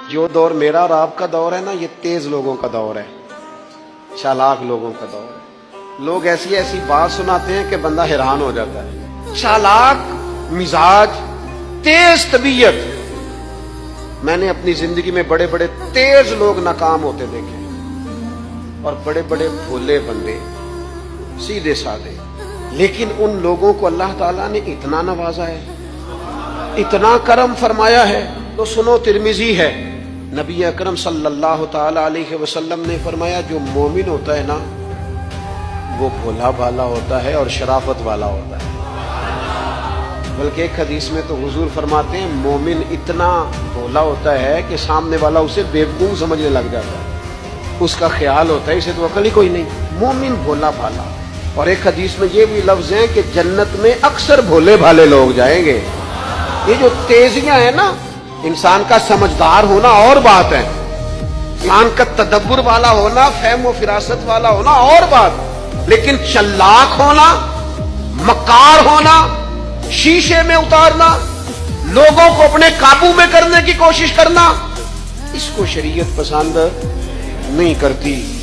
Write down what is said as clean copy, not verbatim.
جو دور میرا اور آپ کا دور ہے نا، یہ تیز لوگوں کا دور ہے، چالاک لوگوں کا دور ہے۔ لوگ ایسی ایسی بات سناتے ہیں کہ بندہ حیران ہو جاتا ہے۔ چالاک مزاج، تیز طبیعت۔ میں نے اپنی زندگی میں بڑے بڑے تیز لوگ ناکام ہوتے دیکھے، اور بڑے بڑے بھولے بندے، سیدھے سادے، لیکن ان لوگوں کو اللہ تعالیٰ نے اتنا نوازا ہے، اتنا کرم فرمایا ہے۔ تو سنو، ترمذی ہے، نبی اکرم صلی اللہ تعالی علیہ وسلم نے فرمایا جو مومن ہوتا ہے نا، وہ بھولا بھالا ہوتا ہے اور شرافت والا ہوتا ہے۔ بلکہ ایک حدیث میں تو حضور فرماتے ہیں مومن اتنا بھولا ہوتا ہے کہ سامنے والا اسے بیوقوف سمجھنے لگ جاتا ہے، اس کا خیال ہوتا ہے اسے تو عقل ہی کوئی نہیں۔ مومن بھولا بھالا۔ اور ایک حدیث میں یہ بھی لفظ ہیں کہ جنت میں اکثر بھولے بھالے لوگ جائیں گے۔ یہ جو تیزیاں ہیں نا، انسان کا سمجھدار ہونا اور بات ہے، انسان کا تدبر والا ہونا، فہم و فراست والا ہونا اور بات، لیکن چلاک ہونا، مکار ہونا، شیشے میں اتارنا، لوگوں کو اپنے قابو میں کرنے کی کوشش کرنا، اس کو شریعت پسند نہیں کرتی۔